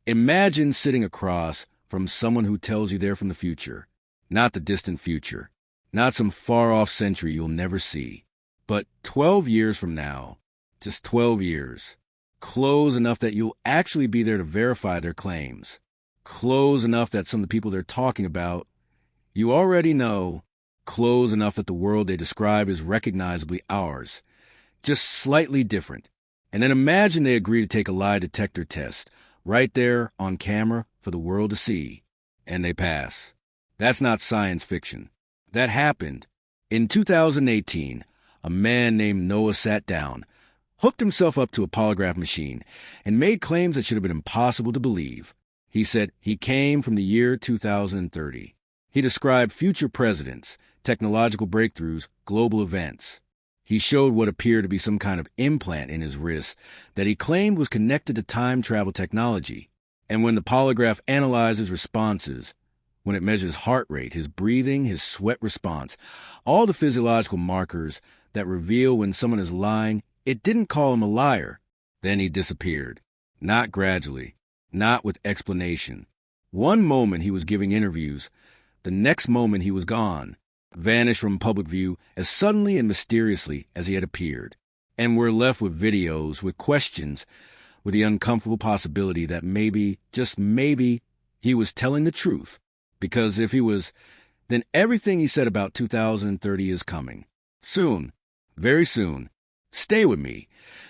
Imagine sitting across from someone who tells you they're from the future, not the distant future, not some far-off century you'll never see, but 12 years from now, just 12 years, close enough that you'll actually be there to verify their claims, close enough that some of the people they're talking about you already know, close enough that the world they describe is recognizably ours, just slightly different. And then imagine they agree to take a lie detector test right there on camera for the world to see, and they pass. That's not science fiction. That happened. In 2018, a man named Noah sat down, hooked himself up to a polygraph machine, and made claims that should have been impossible to believe. He said he came from the year 2030. He described future presidents, technological breakthroughs, global events. He showed what appeared to be some kind of implant in his wrist that he claimed was connected to time travel technology. And when the polygraph analyzes responses, when it measures heart rate, his breathing, his sweat response, all the physiological markers that reveal when someone is lying, it didn't call him a liar. Then he disappeared. Not gradually, not with explanation. One moment he was giving interviews, the next moment he was gone, vanished from public view as suddenly and mysteriously as he had appeared. And we're left with videos, with questions, with the uncomfortable possibility that maybe, just maybe, he was telling the truth. Because if he was, then everything he said about 2030 is coming. Soon. Very soon. Stay with me,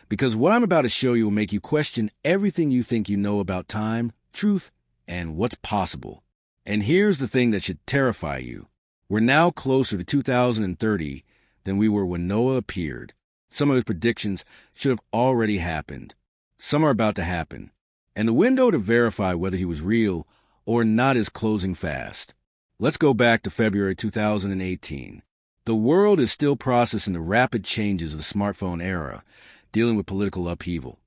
because what I'm about to show you will make you question everything you think you know about time, truth, and what's possible. And here's the thing that should terrify you. We're now closer to 2030 than we were when Noah appeared. Some of his predictions should have already happened. Some are about to happen. And the window to verify whether he was real or not is closing fast. Let's go back to February 2018. The world is still processing the rapid changes of the smartphone era, dealing with political upheaval,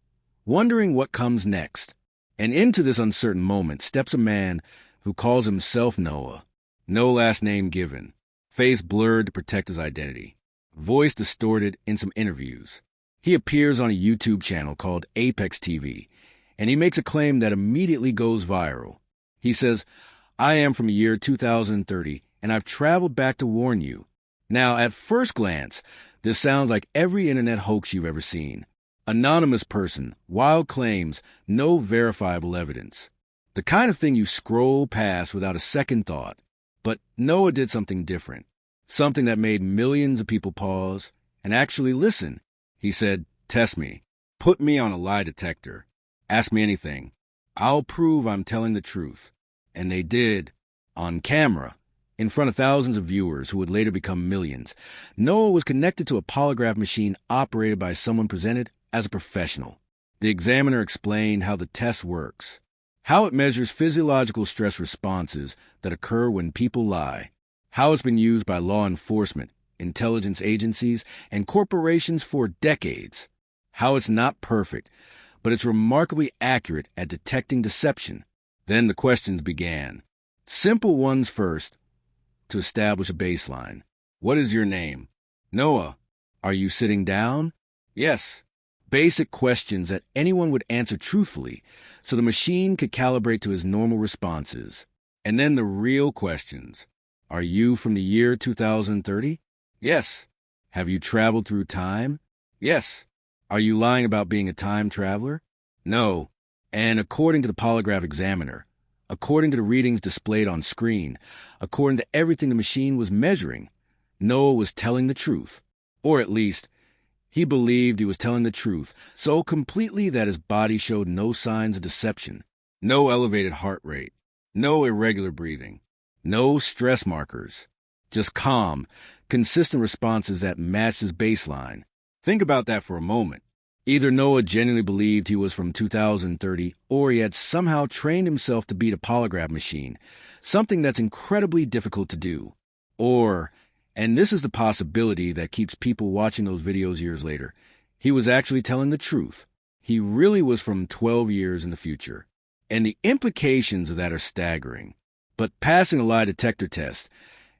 wondering what comes next. And into this uncertain moment steps a man who calls himself Noah. No last name given. Face blurred to protect his identity. Voice distorted in some interviews. He appears on a YouTube channel called Apex TV, and he makes a claim that immediately goes viral. He says, "I am from the year 2030, and I've traveled back to warn you." Now, at first glance, this sounds like every internet hoax you've ever seen. Anonymous person, wild claims, no verifiable evidence. The kind of thing you scroll past without a second thought. But Noah did something different. Something that made millions of people pause and actually listen. He said, "Test me. Put me on a lie detector. Ask me anything. I'll prove I'm telling the truth." And they did. On camera. In front of thousands of viewers who would later become millions. Noah was connected to a polygraph machine operated by someone presented as a professional. The examiner explained how the test works. How it measures physiological stress responses that occur when people lie. How it's been used by law enforcement, intelligence agencies, and corporations for decades. How it's not perfect, but it's remarkably accurate at detecting deception. Then the questions began. Simple ones first, to establish a baseline. What is your name? Noah. Are you sitting down? Yes. Basic questions that anyone would answer truthfully, so the machine could calibrate to his normal responses. And then the real questions. Are you from the year 2030? Yes. Have you traveled through time? Yes. Are you lying about being a time traveler? No. And according to the polygraph examiner, according to the readings displayed on screen, according to everything the machine was measuring, Noah was telling the truth. Or at least, he believed he was telling the truth so completely that his body showed no signs of deception. No elevated heart rate. No irregular breathing. No stress markers. Just calm, consistent responses that matched his baseline. Think about that for a moment. Either Noah genuinely believed he was from 2030, or he had somehow trained himself to beat a polygraph machine, something that's incredibly difficult to do. Or, and this is the possibility that keeps people watching those videos years later, he was actually telling the truth. He really was from 12 years in the future. And the implications of that are staggering. But passing a lie detector test,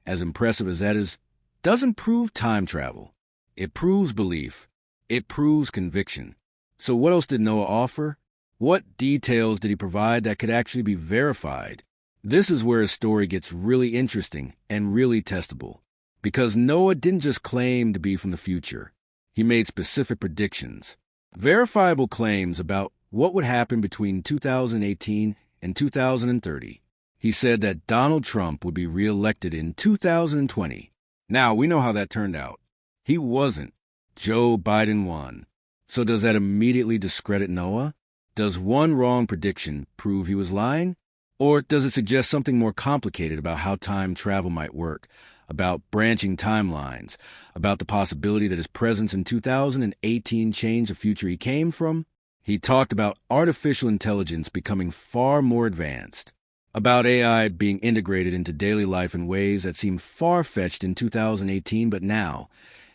as impressive as that is, doesn't prove time travel. It proves belief. It proves conviction. So what else did Noah offer? What details did he provide that could actually be verified? This is where his story gets really interesting and really testable. Because Noah didn't just claim to be from the future. He made specific predictions, verifiable claims about what would happen between 2018 and 2030. He said that Donald Trump would be reelected in 2020. Now, we know how that turned out. He wasn't. Joe Biden won. So does that immediately discredit Noah? Does one wrong prediction prove he was lying? Or does it suggest something more complicated about how time travel might work, about branching timelines, about the possibility that his presence in 2018 changed the future he came from? He talked about artificial intelligence becoming far more advanced, about AI being integrated into daily life in ways that seemed far-fetched in 2018, but now,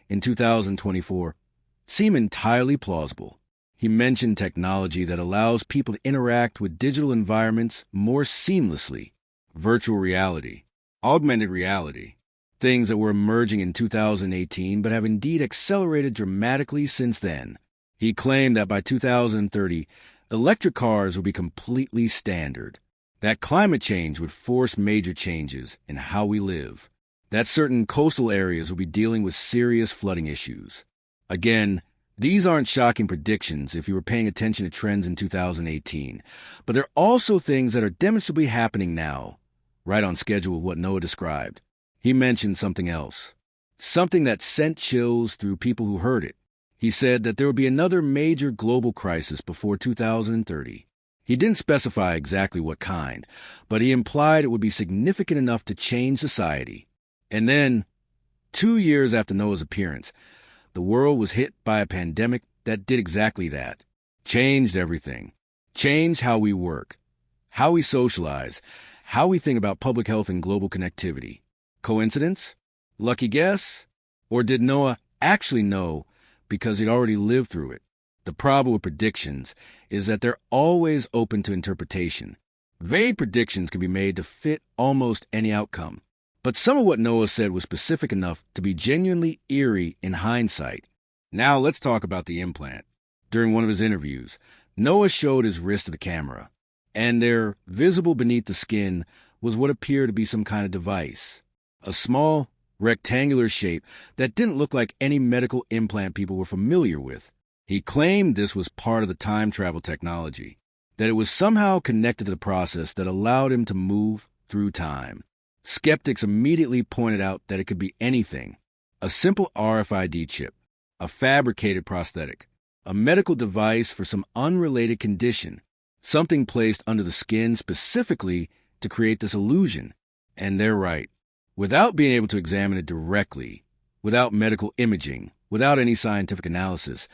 in 2024, seem entirely plausible. He mentioned technology that allows people to interact with digital environments more seamlessly, virtual reality, augmented reality, things that were emerging in 2018 but have indeed accelerated dramatically since then. He claimed that by 2030, electric cars would be completely standard, that climate change would force major changes in how we live, that certain coastal areas would be dealing with serious flooding issues. Again, these aren't shocking predictions if you were paying attention to trends in 2018, but they're also things that are demonstrably happening now, right on schedule with what Noah described. He mentioned something else, something that sent chills through people who heard it. He said that there would be another major global crisis before 2030. He didn't specify exactly what kind, but he implied it would be significant enough to change society. And then, 2 years after Noah's appearance, the world was hit by a pandemic that did exactly that. Changed everything. Changed how we work, how we socialize, how we think about public health and global connectivity. Coincidence? Lucky guess? Or did Noah actually know because he'd already lived through it? The problem with predictions is that they're always open to interpretation. Vague predictions can be made to fit almost any outcome. But some of what Noah said was specific enough to be genuinely eerie in hindsight. Now let's talk about the implant. During one of his interviews, Noah showed his wrist to the camera, and there, visible beneath the skin, was what appeared to be some kind of device. A small, rectangular shape that didn't look like any medical implant people were familiar with. He claimed this was part of the time travel technology, that it was somehow connected to the process that allowed him to move through time. Skeptics immediately pointed out that it could be anything: a simple RFID chip, a fabricated prosthetic, a medical device for some unrelated condition, something placed under the skin specifically to create this illusion. And they're right. Without being able to examine it directly, without medical imaging, without any scientific analysis,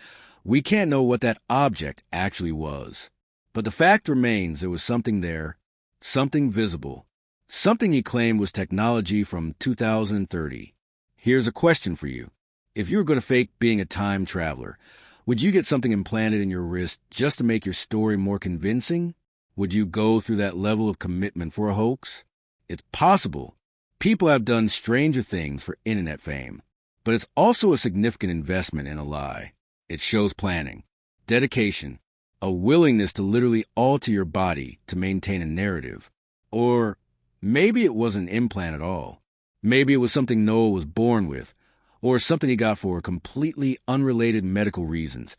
we can't know what that object actually was. But the fact remains there was something there, something visible, something he claimed was technology from 2030. Here's a question for you. If you were going to fake being a time traveler, would you get something implanted in your wrist just to make your story more convincing? Would you go through that level of commitment for a hoax? It's possible. People have done stranger things for internet fame. But it's also a significant investment in a lie. It shows planning, dedication, a willingness to literally alter your body to maintain a narrative. Or maybe it wasn't an implant at all. Maybe it was something Noah was born with, or something he got for completely unrelated medical reasons,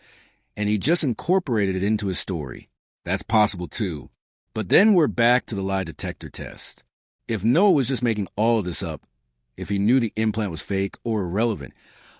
and he just incorporated it into his story. That's possible too. But then we're back to the lie detector test. If Noah was just making all of this up, if he knew the implant was fake or irrelevant,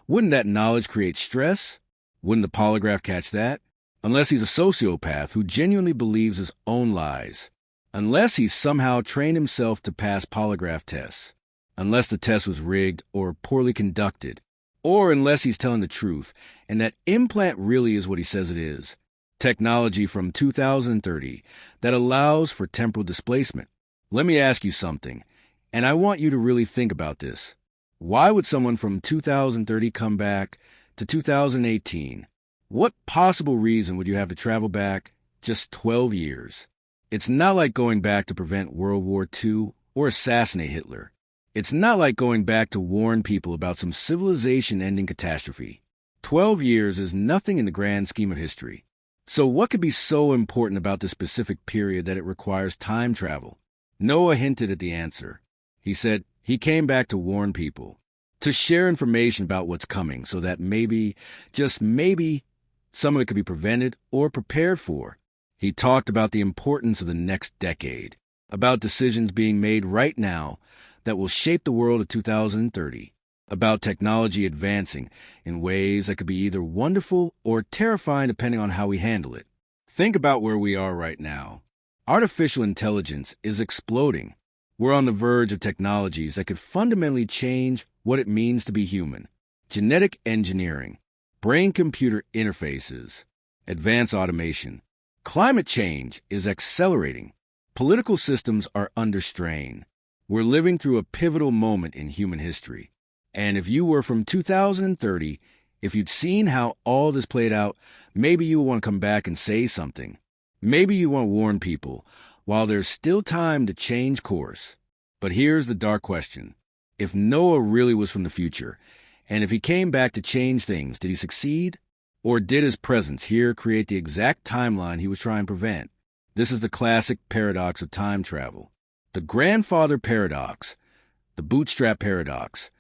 wouldn't that knowledge create stress? Wouldn't the polygraph catch that? Unless he's a sociopath who genuinely believes his own lies. Unless he's somehow trained himself to pass polygraph tests. Unless the test was rigged or poorly conducted. Or unless he's telling the truth, and that implant really is what he says it is. Technology from 2030 that allows for temporal displacement. Let me ask you something, and I want you to really think about this. Why would someone from 2030 come back to 2018? What possible reason would you have to travel back just 12 years? It's not like going back to prevent World War II or assassinate Hitler. It's not like going back to warn people about some civilization-ending catastrophe. 12 years is nothing in the grand scheme of history. So what could be so important about this specific period that it requires time travel? Noah hinted at the answer. He said he came back to warn people, to share information about what's coming so that maybe, just maybe, some of it could be prevented or prepared for. He talked about the importance of the next decade, about decisions being made right now that will shape the world of 2030, about technology advancing in ways that could be either wonderful or terrifying depending on how we handle it. Think about where we are right now. Artificial intelligence is exploding. We're on the verge of technologies that could fundamentally change what it means to be human. Genetic engineering, brain-computer interfaces, advanced automation. Climate change is accelerating. Political systems are under strain. We're living through a pivotal moment in human history. And if you were from 2030, if you'd seen how all this played out, maybe you want to come back and say something. Maybe you want to warn people while there's still time to change course. But here's the dark question. If Noah really was from the future, and if he came back to change things, did he succeed? Or did his presence here create the exact timeline he was trying to prevent? This is the classic paradox of time travel. The grandfather paradox, the bootstrap paradox.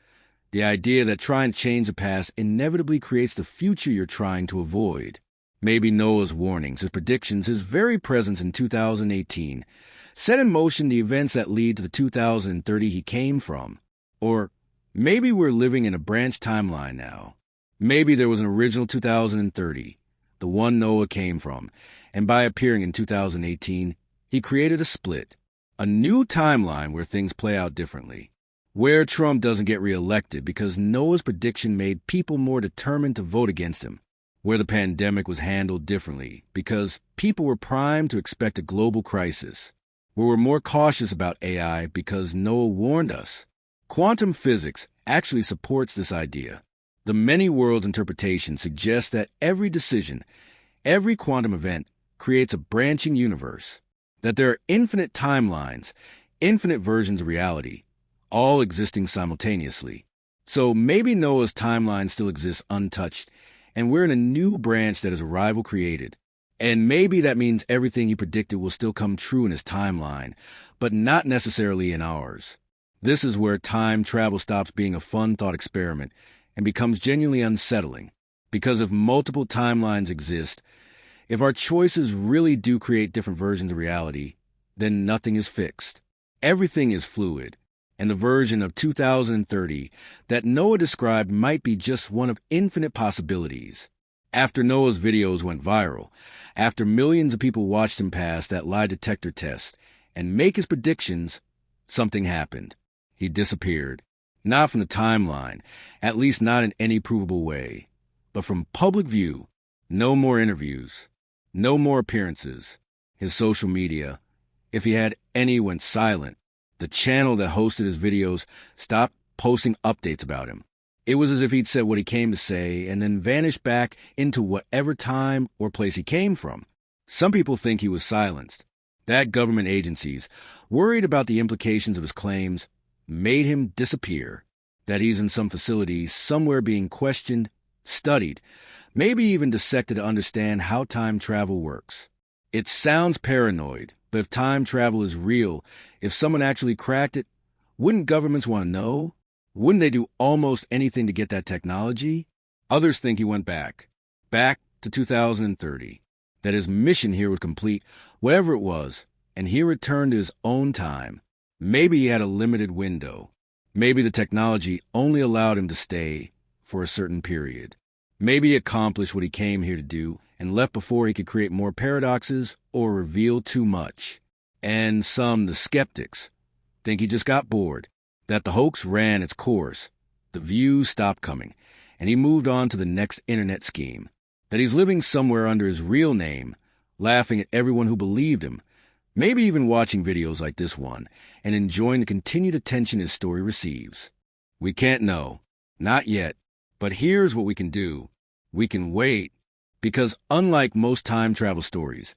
The idea that trying to change the past inevitably creates the future you're trying to avoid. Maybe Noah's warnings, his predictions, his very presence in 2018 set in motion the events that lead to the 2030 he came from. Or maybe we're living in a branch timeline now. Maybe there was an original 2030, the one Noah came from, and by appearing in 2018, he created a split, a new timeline where things play out differently. Where Trump doesn't get reelected because Noah's prediction made people more determined to vote against him. Where the pandemic was handled differently because people were primed to expect a global crisis. Where we're more cautious about AI because Noah warned us. Quantum physics actually supports this idea. The many worlds interpretation suggests that every decision, every quantum event creates a branching universe. That there are infinite timelines, infinite versions of reality, all existing simultaneously. So maybe Noah's timeline still exists untouched, and we're in a new branch that is a rival created. And maybe that means everything he predicted will still come true in his timeline, but not necessarily in ours. This is where time travel stops being a fun thought experiment and becomes genuinely unsettling. Because if multiple timelines exist, if our choices really do create different versions of reality, then nothing is fixed. Everything is fluid. And the version of 2030 that Noah described might be just one of infinite possibilities. After Noah's videos went viral, after millions of people watched him pass that lie detector test and make his predictions, something happened. He disappeared. Not from the timeline, at least not in any provable way, but from public view. No more interviews, no more appearances. His social media, if he had any, went silent. The channel that hosted his videos stopped posting updates about him. It was as if he'd said what he came to say and then vanished back into whatever time or place he came from. Some people think he was silenced. That government agencies, worried about the implications of his claims, made him disappear. That he's in some facility somewhere being questioned, studied, maybe even dissected to understand how time travel works. It sounds paranoid. But if time travel is real, if someone actually cracked it, wouldn't governments want to know? Wouldn't they do almost anything to get that technology? Others think he went back to 2030, that his mission here would complete whatever it was, and he returned to his own time. Maybe he had a limited window. Maybe the technology only allowed him to stay for a certain period. Maybe he accomplished what he came here to do and left before he could create more paradoxes or reveal too much. And some, the skeptics, think he just got bored, that the hoax ran its course, the views stopped coming, and he moved on to the next internet scheme, that he's living somewhere under his real name, laughing at everyone who believed him, maybe even watching videos like this one, and enjoying the continued attention his story receives. We can't know, not yet, but here's what we can do. We can wait. Because unlike most time travel stories,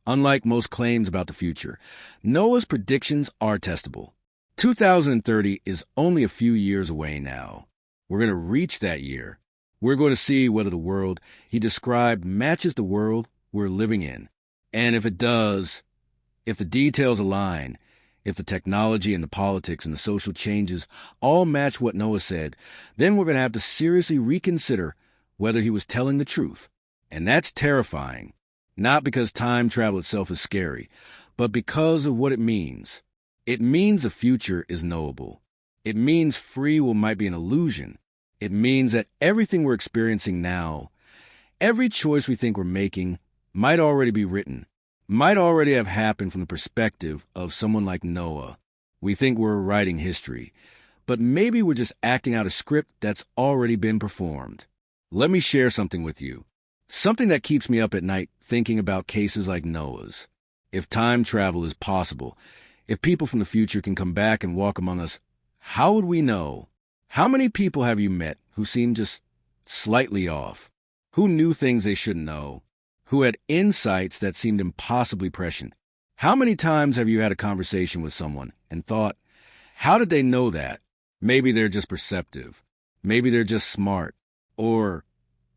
unlike most claims about the future, Noah's predictions are testable. 2030 is only a few years away now. We're going to reach that year. We're going to see whether the world he described matches the world we're living in. And if it does, if the details align, if the technology and the politics and the social changes all match what Noah said, then we're going to have to seriously reconsider whether he was telling the truth. And that's terrifying, not because time travel itself is scary, but because of what it means. It means the future is knowable. It means free will might be an illusion. It means that everything we're experiencing now, every choice we think we're making, might already be written, might already have happened from the perspective of someone like Noah. We think we're writing history, but maybe we're just acting out a script that's already been performed. Let me share something with you. Something that keeps me up at night thinking about cases like Noah's. If time travel is possible, if people from the future can come back and walk among us, how would we know? How many people have you met who seemed just slightly off? Who knew things they shouldn't know? Who had insights that seemed impossibly prescient? How many times have you had a conversation with someone and thought, how did they know that? Maybe they're just perceptive. Maybe they're just smart. Or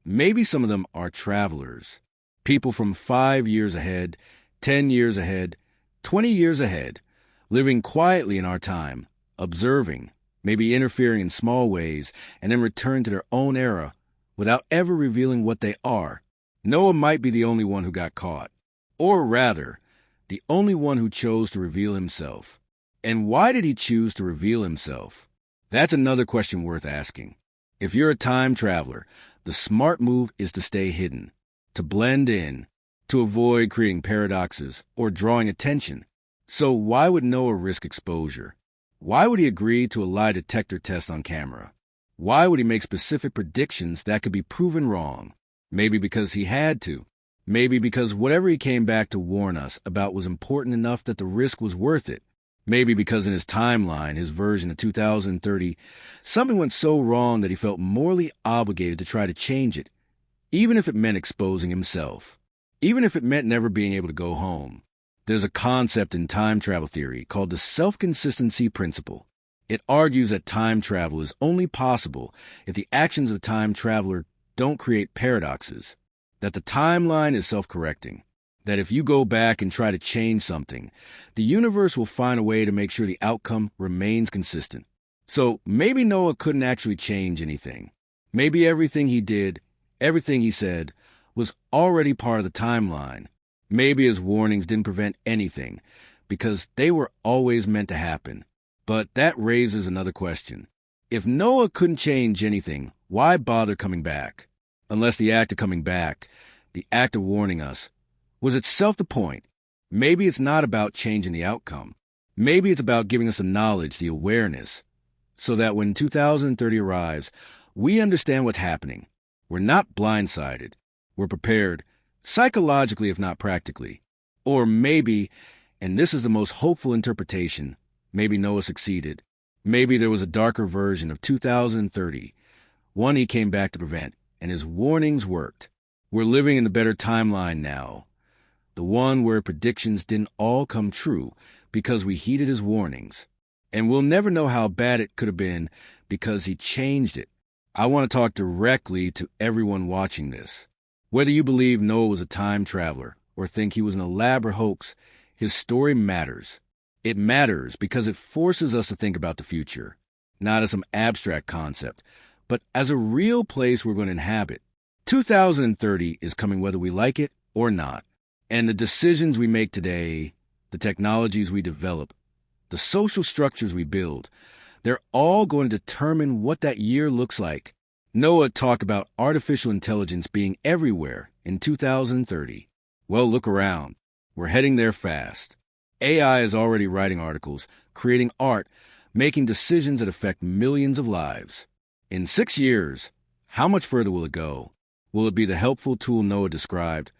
maybe some of them are travelers. People from 5 years ahead, 10 years ahead, 20 years ahead, living quietly in our time, observing, maybe interfering in small ways, and then return to their own era without ever revealing what they are. Noah might be the only one who got caught. Or rather, the only one who chose to reveal himself. And why did he choose to reveal himself? That's another question worth asking. If you're a time traveler, the smart move is to stay hidden, to blend in, to avoid creating paradoxes or drawing attention. So why would Noah risk exposure? Why would he agree to a lie detector test on camera? Why would he make specific predictions that could be proven wrong? Maybe because he had to. Maybe because whatever he came back to warn us about was important enough that the risk was worth it. Maybe because in his timeline, his version of 2030, something went so wrong that he felt morally obligated to try to change it, even if it meant exposing himself, even if it meant never being able to go home. There's a concept in time travel theory called the self-consistency principle. It argues that time travel is only possible if the actions of the time traveler don't create paradoxes, that the timeline is self-correcting, that if you go back and try to change something, the universe will find a way to make sure the outcome remains consistent. So maybe Noah couldn't actually change anything. Maybe everything he did, everything he said, was already part of the timeline. Maybe his warnings didn't prevent anything, because they were always meant to happen. But that raises another question. If Noah couldn't change anything, why bother coming back? Unless the act of coming back, the act of warning us, was itself the point. Maybe it's not about changing the outcome. Maybe it's about giving us the knowledge, the awareness, so that when 2030 arrives, we understand what's happening. We're not blindsided. We're prepared, psychologically if not practically. Or maybe, and this is the most hopeful interpretation, maybe Noah succeeded. Maybe there was a darker version of 2030, one he came back to prevent, and his warnings worked. We're living in the better timeline now, the one where predictions didn't all come true because we heeded his warnings. And we'll never know how bad it could have been because he changed it. I want to talk directly to everyone watching this. Whether you believe Noah was a time traveler or think he was an elaborate hoax, his story matters. It matters because it forces us to think about the future, not as some abstract concept, but as a real place we're going to inhabit. 2030 is coming whether we like it or not. And the decisions we make today, the technologies we develop, the social structures we build, they're all going to determine what that year looks like. Noah talked about artificial intelligence being everywhere in 2030. Well, look around. We're heading there fast. AI is already writing articles, creating art, making decisions that affect millions of lives. In 6 years, how much further will it go? Will it be the helpful tool Noah described,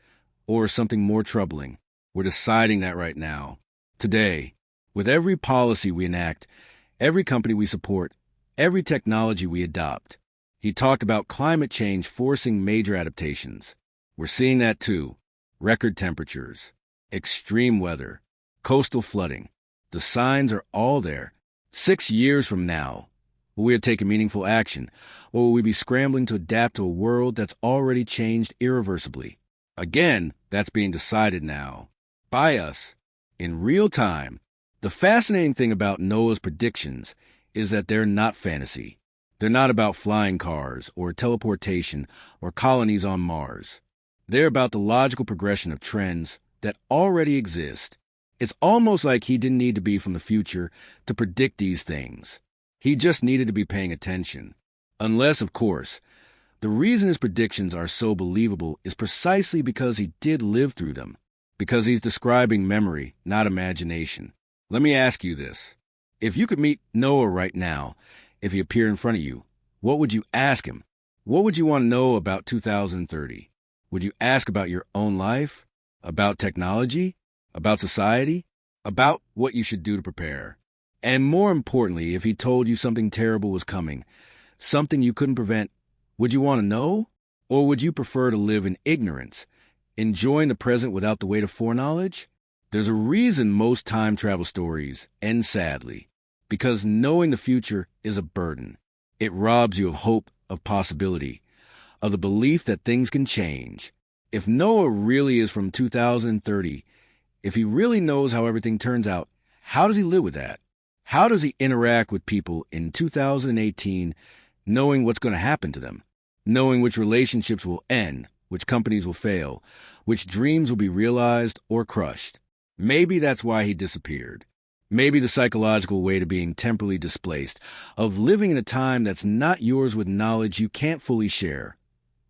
or something more troubling? We're deciding that right now. Today, with every policy we enact, every company we support, every technology we adopt. He talked about climate change forcing major adaptations. We're seeing that too. Record temperatures, extreme weather, coastal flooding. The signs are all there. 6 years from now, will we have taken meaningful action, or will we be scrambling to adapt to a world that's already changed irreversibly? Again, that's being decided now. By us. In real time. The fascinating thing about Noah's predictions is that they're not fantasy. They're not about flying cars or teleportation or colonies on Mars. They're about the logical progression of trends that already exist. It's almost like he didn't need to be from the future to predict these things. He just needed to be paying attention. Unless, of course, the reason his predictions are so believable is precisely because he did live through them, because he's describing memory, not imagination. Let me ask you this. If you could meet Noah right now, if he appeared in front of you, what would you ask him? What would you want to know about 2030? Would you ask about your own life? About technology? About society? About what you should do to prepare? And more importantly, if he told you something terrible was coming, something you couldn't prevent, would you want to know? Or would you prefer to live in ignorance, enjoying the present without the weight of foreknowledge? There's a reason most time travel stories end sadly, because knowing the future is a burden. It robs you of hope, of possibility, of the belief that things can change. If Noah really is from 2030, if he really knows how everything turns out, how does he live with that? How does he interact with people in 2018 knowing what's going to happen to them? Knowing which relationships will end, which companies will fail, which dreams will be realized or crushed. Maybe that's why he disappeared. Maybe the psychological weight of being temporally displaced, of living in a time that's not yours with knowledge you can't fully share,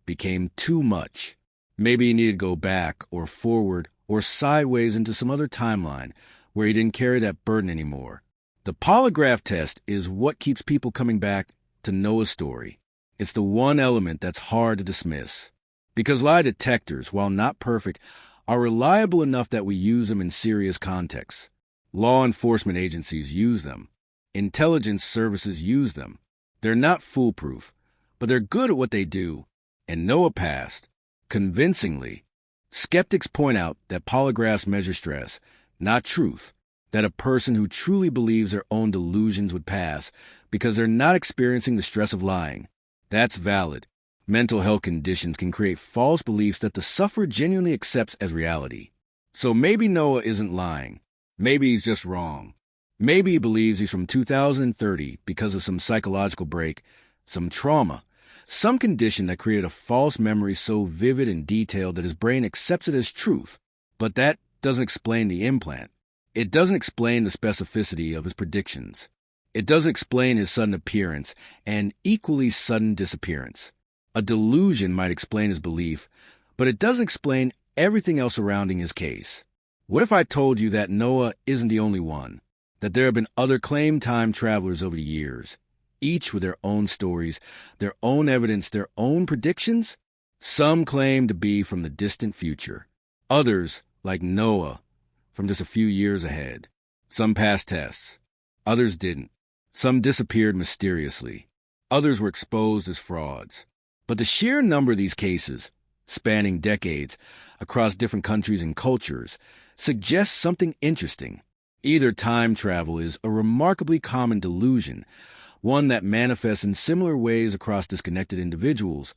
became too much. Maybe he needed to go back or forward or sideways into some other timeline where he didn't carry that burden anymore. The polygraph test is what keeps people coming back to Noah's story. It's the one element that's hard to dismiss. Because lie detectors, while not perfect, are reliable enough that we use them in serious contexts. Law enforcement agencies use them. Intelligence services use them. They're not foolproof, but they're good at what they do. And Noah passed, convincingly. Skeptics point out that polygraphs measure stress, not truth, that a person who truly believes their own delusions would pass because they're not experiencing the stress of lying. That's valid. Mental health conditions can create false beliefs that the sufferer genuinely accepts as reality. So maybe Noah isn't lying. Maybe he's just wrong. Maybe he believes he's from 2030 because of some psychological break, some trauma, some condition that created a false memory so vivid and detailed that his brain accepts it as truth. But that doesn't explain the implant. It doesn't explain the specificity of his predictions. It doesn't explain his sudden appearance and equally sudden disappearance. A delusion might explain his belief, but it doesn't explain everything else surrounding his case. What if I told you that Noah isn't the only one, that there have been other claimed time travelers over the years, each with their own stories, their own evidence, their own predictions? Some claim to be from the distant future. Others, like Noah, from just a few years ahead. Some passed tests. Others didn't. Some disappeared mysteriously. Others were exposed as frauds. But the sheer number of these cases, spanning decades, across different countries and cultures, suggests something interesting. Either time travel is a remarkably common delusion, one that manifests in similar ways across disconnected individuals,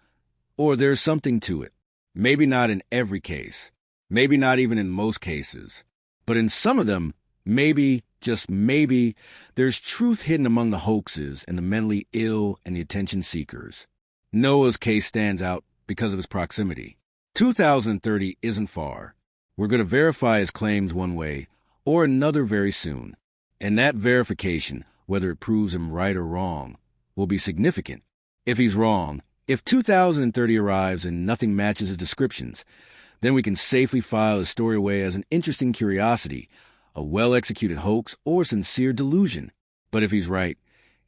or there's something to it. Maybe not in every case, maybe not even in most cases, but in some of them, maybe, just maybe, there's truth hidden among the hoaxes and the mentally ill and the attention seekers. Noah's case stands out because of his proximity. 2030 isn't far. We're going to verify his claims one way or another very soon. And that verification, whether it proves him right or wrong, will be significant. If he's wrong, if 2030 arrives and nothing matches his descriptions, then we can safely file his story away as an interesting curiosity, a well-executed hoax, or sincere delusion. But if he's right,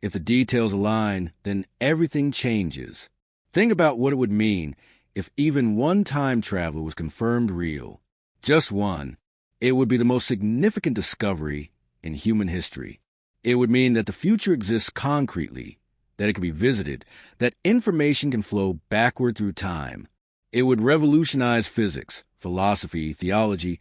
if the details align, then everything changes. Think about what it would mean if even one time traveler was confirmed real. Just one. It would be the most significant discovery in human history. It would mean that the future exists concretely, that it can be visited, that information can flow backward through time. It would revolutionize physics, philosophy, theology,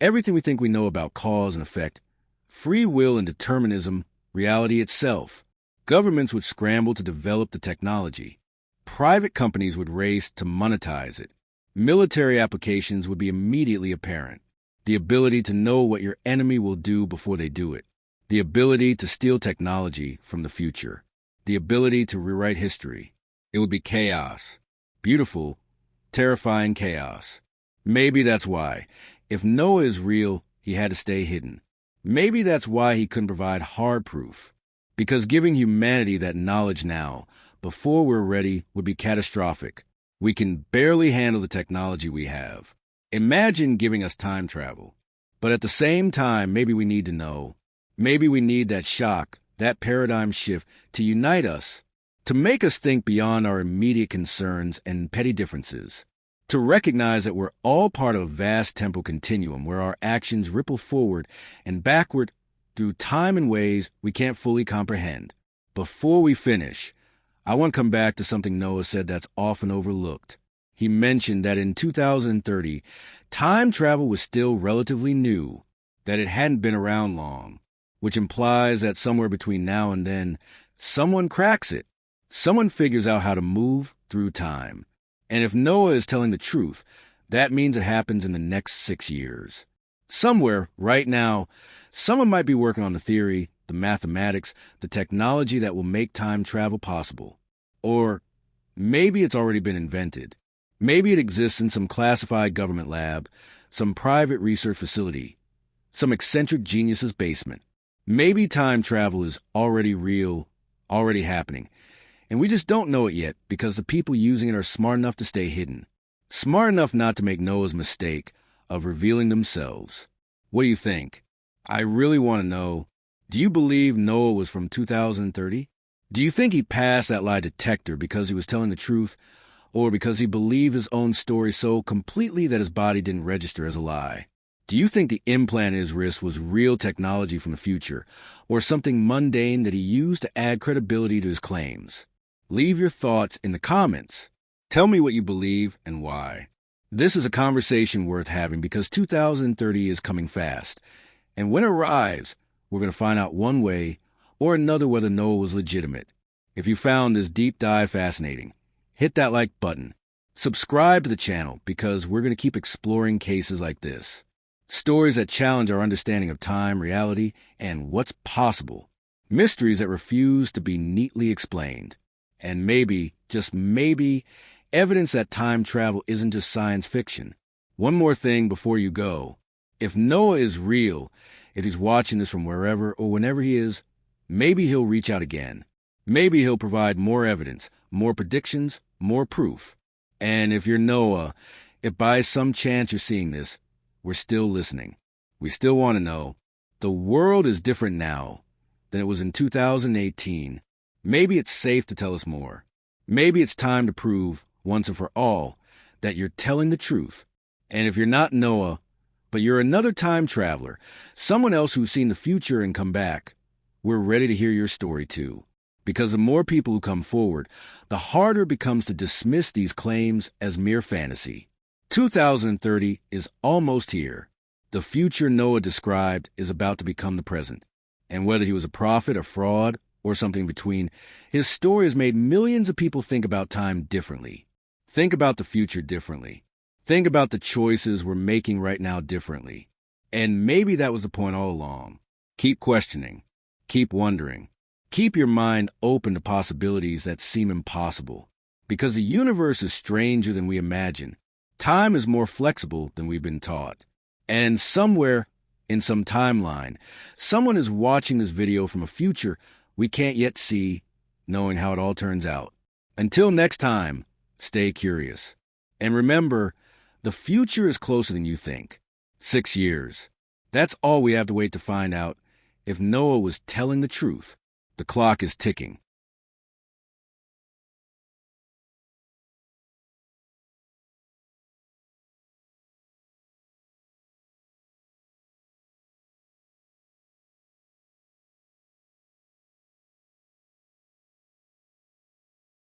everything we think we know about cause and effect, free will and determinism, reality itself. Governments would scramble to develop the technology. Private companies would race to monetize it. Military applications would be immediately apparent. The ability to know what your enemy will do before they do it. The ability to steal technology from the future. The ability to rewrite history. It would be chaos. Beautiful, terrifying chaos. Maybe that's why, if Noah is real, he had to stay hidden. Maybe that's why he couldn't provide hard proof. Because giving humanity that knowledge now, before we're ready, would be catastrophic. We can barely handle the technology we have. Imagine giving us time travel. But at the same time, maybe we need to know. Maybe we need that shock, that paradigm shift to unite us, to make us think beyond our immediate concerns and petty differences, to recognize that we're all part of a vast temporal continuum where our actions ripple forward and backward through time in ways we can't fully comprehend. Before we finish, I want to come back to something Noah said that's often overlooked. He mentioned that in 2030, time travel was still relatively new, that it hadn't been around long, which implies that somewhere between now and then, someone cracks it. Someone figures out how to move through time. And if Noah is telling the truth, that means it happens in the next 6 years. Somewhere, right now, someone might be working on the theory, the mathematics, the technology that will make time travel possible. Or maybe it's already been invented. Maybe it exists in some classified government lab, some private research facility, some eccentric genius's basement. Maybe time travel is already real, already happening. And we just don't know it yet because the people using it are smart enough to stay hidden. Smart enough not to make Noah's mistake of revealing themselves. What do you think? I really want to know, do you believe Noah was from 2030? Do you think he passed that lie detector because he was telling the truth, or because he believed his own story so completely that his body didn't register as a lie? Do you think the implant in his wrist was real technology from the future, or something mundane that he used to add credibility to his claims? Leave your thoughts in the comments. Tell me what you believe and why. This is a conversation worth having because 2030 is coming fast. And when it arrives, we're going to find out one way or another whether Noah was legitimate. If you found this deep dive fascinating, hit that like button. Subscribe to the channel because we're going to keep exploring cases like this. Stories that challenge our understanding of time, reality, and what's possible. Mysteries that refuse to be neatly explained. And maybe, just maybe, evidence that time travel isn't just science fiction. One more thing before you go. If Noah is real, if he's watching this from wherever or whenever he is, maybe he'll reach out again. Maybe he'll provide more evidence, more predictions, more proof. And if you're Noah, if by some chance you're seeing this, we're still listening. We still want to know. The world is different now than it was in 2018. Maybe it's safe to tell us more. Maybe it's time to prove, once and for all, that you're telling the truth. And if you're not Noah, but you're another time traveler, someone else who's seen the future and come back, we're ready to hear your story too. Because the more people who come forward, the harder it becomes to dismiss these claims as mere fantasy. 2030 is almost here. The future Noah described is about to become the present. And whether he was a prophet, a fraud, or something between, his story has made millions of people think about time differently. Think about the future differently. Think about the choices we're making right now differently. And maybe that was the point all along. Keep questioning. Keep wondering. Keep your mind open to possibilities that seem impossible. Because the universe is stranger than we imagine. Time is more flexible than we've been taught. And somewhere, in some timeline, someone is watching this video from a future we can't yet see, knowing how it all turns out. Until next time, stay curious. And remember, the future is closer than you think. 6 years. That's all we have to wait to find out if Noah was telling the truth. The clock is ticking.